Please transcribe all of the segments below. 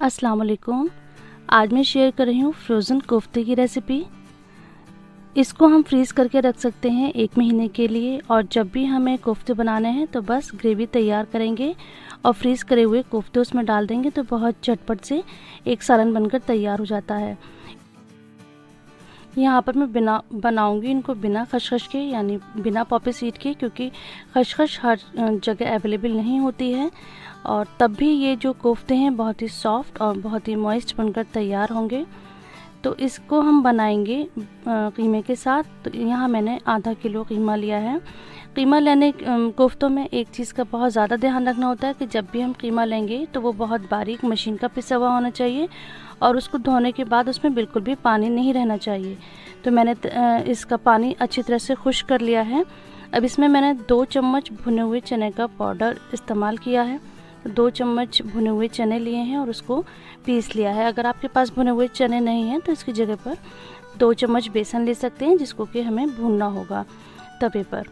अस्सलाम वालेकुम। आज मैं शेयर कर रही हूँ फ्रोज़न कोफ्ते की रेसिपी। इसको हम फ्रीज़ करके रख सकते हैं 1 महीने के लिए, और जब भी हमें कोफ्ते बनाने हैं तो बस ग्रेवी तैयार करेंगे और फ्रीज़ करे हुए कोफ्ते उसमें डाल देंगे तो बहुत झटपट से एक सालन बनकर तैयार हो जाता है। यहाँ पर मैं बनाऊंगी इनको बिना खसखस के, यानी बिना पॉपी सीड के, क्योंकि खसखस हर जगह अवेलेबल नहीं होती है। और तब भी ये जो कोफ्ते हैं बहुत ही सॉफ्ट और बहुत ही मॉइस्ट बनकर तैयार होंगे। तो इसको हम बनाएंगे कीमे के साथ। तो यहाँ मैंने आधा किलो कीमा लिया है। कीमा लेने कोफ्तों में एक चीज़ का बहुत ज़्यादा ध्यान रखना होता है कि जब भी हम कीमा लेंगे तो वो बहुत बारीक मशीन का पिसा हुआ होना चाहिए, और उसको धोने के बाद उसमें बिल्कुल भी पानी नहीं रहना चाहिए। तो मैंने इसका पानी अच्छी तरह से खुश्क कर लिया है। अब इसमें मैंने 2 चम्मच भुने हुए चने का पाउडर इस्तेमाल किया है। 2 चम्मच भुने हुए चने लिए हैं और उसको पीस लिया है। अगर आपके पास भुने हुए चने नहीं हैं तो इसकी जगह पर 2 चम्मच बेसन ले सकते हैं, जिसको कि हमें भूनना होगा तवे पर।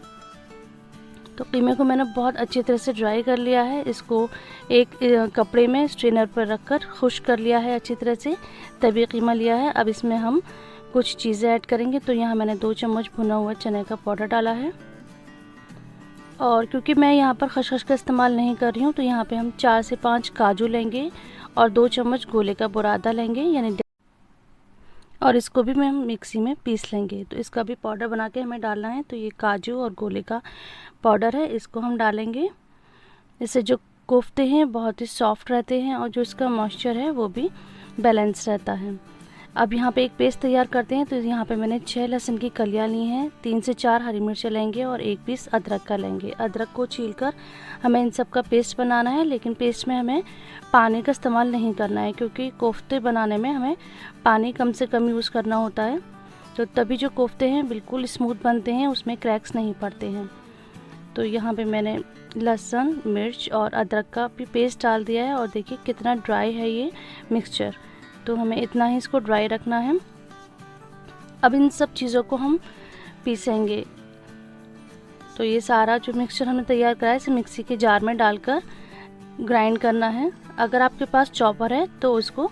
तो कीमे को मैंने बहुत अच्छी तरह से ड्राई कर लिया है। इसको एक कपड़े में स्ट्रेनर पर रखकर खुश्क कर लिया है अच्छी तरह से, तभी कीमा लिया है। अब इसमें हम कुछ चीज़ें ऐड करेंगे। तो यहाँ मैंने 2 चम्मच भुना हुआ चने का पाउडर डाला है, और क्योंकि मैं यहाँ पर खसखस का इस्तेमाल नहीं कर रही हूँ तो यहाँ पे हम 4 से 5 काजू लेंगे और 2 चम्मच गोले का बुरादा लेंगे, यानी, और इसको भी हम मिक्सी में पीस लेंगे। तो इसका भी पाउडर बना के हमें डालना है। तो ये काजू और गोले का पाउडर है, इसको हम डालेंगे। इससे जो कोफ्ते हैं बहुत ही सॉफ्ट रहते हैं और जो इसका मॉइस्चर है वो भी बैलेंस रहता है। अब यहाँ पे एक पेस्ट तैयार करते हैं। तो यहाँ पे मैंने 6 लहसुन की कलियाँ ली हैं, 3 से 4 हरी मिर्चें लेंगे और 1 पीस अदरक का लेंगे। अदरक को छीलकर हमें इन सब का पेस्ट बनाना है, लेकिन पेस्ट में हमें पानी का इस्तेमाल नहीं करना है, क्योंकि कोफ्ते बनाने में हमें पानी कम से कम यूज़ करना होता है। तो तभी जो कोफ्ते हैं बिल्कुल स्मूथ बनते हैं, उसमें क्रैक्स नहीं पड़ते हैं। तो यहाँ पे मैंने लहसुन, मिर्च और अदरक का भी पेस्ट डाल दिया है, और देखिए कितना ड्राई है ये मिक्सचर। तो हमें इतना ही इसको ड्राई रखना है। अब इन सब चीज़ों को हम पीसेंगे। तो ये सारा जो मिक्सचर हमने तैयार करा है इसे मिक्सी के जार में डालकर ग्राइंड करना है। अगर आपके पास चॉपर है तो उसको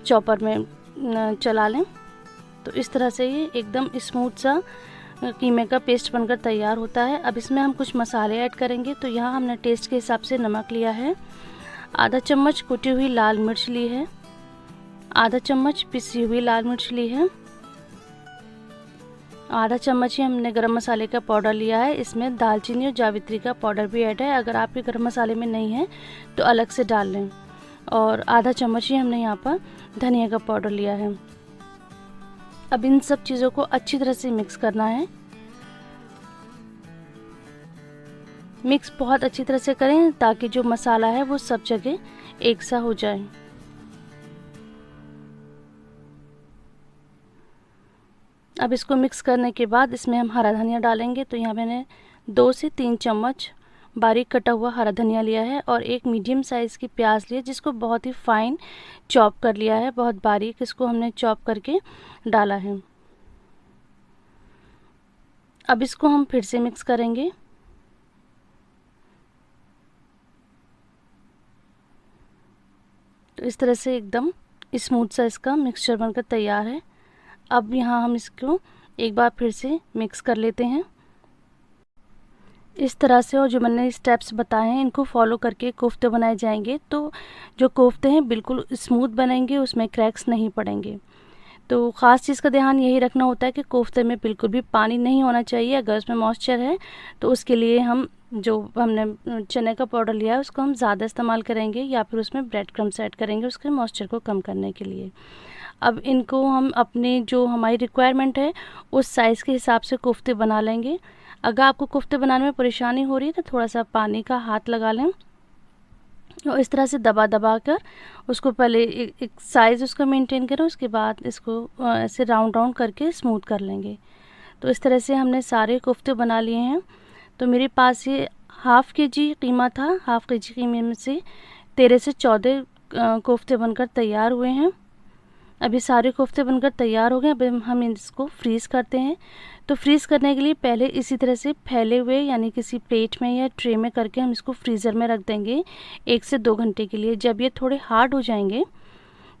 चॉपर में चला लें। तो इस तरह से ये एकदम स्मूथ सा कीमे का पेस्ट बनकर तैयार होता है। अब इसमें हम कुछ मसाले ऐड करेंगे। तो यहाँ हमने टेस्ट के हिसाब से नमक लिया है, आधा चम्मच कुटी हुई लाल मिर्च ली है, आधा चम्मच पिसी हुई लाल मिर्च ली है, आधा चम्मच ही हमने गरम मसाले का पाउडर लिया है। इसमें दालचीनी और जावित्री का पाउडर भी ऐड है। अगर आपके गरम मसाले में नहीं है तो अलग से डाल लें। और आधा चम्मच ही हमने यहाँ पर धनिया का पाउडर लिया है। अब इन सब चीज़ों को अच्छी तरह से मिक्स करना है। मिक्स बहुत अच्छी तरह से करें ताकि जो मसाला है वो सब जगह एक सा हो जाए। अब इसको मिक्स करने के बाद इसमें हम हरा धनिया डालेंगे। तो यहाँ मैंने 2 से 3 चम्मच बारीक कटा हुआ हरा धनिया लिया है, और एक मीडियम साइज़ की प्याज लिया जिसको बहुत ही फाइन चॉप कर लिया है, बहुत बारीक इसको हमने चॉप करके डाला है। अब इसको हम फिर से मिक्स करेंगे। तो इस तरह से एकदम स्मूथ सा इसका मिक्सचर बनकर तैयार है। अब यहाँ हम इसको एक बार फिर से मिक्स कर लेते हैं इस तरह से। और जो मैंने स्टेप्स बताए हैं इनको फॉलो करके कोफ्ते बनाए जाएंगे तो जो कोफ्ते हैं बिल्कुल स्मूथ बनेंगे, उसमें क्रैक्स नहीं पड़ेंगे। तो ख़ास चीज़ का ध्यान यही रखना होता है कि कोफ्ते में बिल्कुल भी पानी नहीं होना चाहिए। अगर उसमें मॉइस्चर है तो उसके लिए हम जो हमने चने का पाउडर लिया है उसको हम ज़्यादा इस्तेमाल करेंगे, या फिर उसमें ब्रेड क्रम्स ऐड करेंगे उसके मॉइस्चर को कम करने के लिए। अब इनको हम अपने जो हमारी रिक्वायरमेंट है उस साइज़ के हिसाब से कोफ्ते बना लेंगे। अगर आपको कोफ्ते बनाने में परेशानी हो रही है तो थोड़ा सा पानी का हाथ लगा लें और इस तरह से दबा दबा कर उसको पहले एक साइज़ उसका मेंटेन करें, उसके बाद इसको ऐसे राउंड राउंड करके स्मूथ कर लेंगे। तो इस तरह से हमने सारे कोफ्ते बना लिए हैं। तो मेरे पास ये हाफ़ केजी कीमा था। हाफ़ केजी कीमे में से 13 से 14 कोफ्ते बनकर तैयार हुए हैं। अभी सारे कोफ्ते बनकर तैयार हो गए। अब हम इसको फ्रीज़ करते हैं। तो फ्रीज़ करने के लिए पहले इसी तरह से फैले हुए, यानी किसी प्लेट में या ट्रे में करके हम इसको फ्रीज़र में रख देंगे 1 से 2 घंटे के लिए। जब ये थोड़े हार्ड हो जाएंगे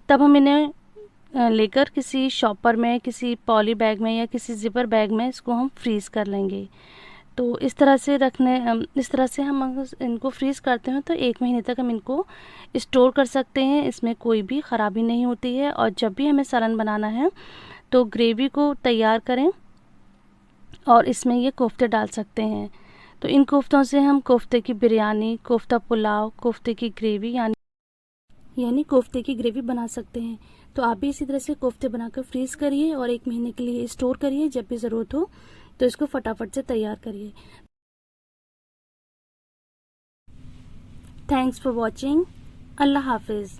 तब हम इन्हें लेकर किसी शॉपर में, किसी पॉली बैग में या किसी ज़िपर बैग में इसको हम फ्रीज़ कर लेंगे। तो इस तरह से हम अगर इनको फ्रीज़ करते हैं तो 1 महीने तक हम इनको स्टोर कर सकते हैं। इसमें कोई भी ख़राबी नहीं होती है। और जब भी हमें सालन बनाना है तो ग्रेवी को तैयार करें और इसमें ये कोफ्ते डाल सकते हैं। तो इन कोफ्तों से हम कोफ्ते की बिरयानी, कोफ्ता पुलाव, कोफ्ते की ग्रेवी यानी कोफ्ते की ग्रेवी बना सकते हैं। तो आप भी इसी तरह से कोफ्ते बनाकर फ्रीज़ करिए और 1 महीने के लिए स्टोर करिए। जब भी ज़रूरत हो तो इसको फटाफट से तैयार करिए। Thanks for watching. अल्लाह हाफिज़।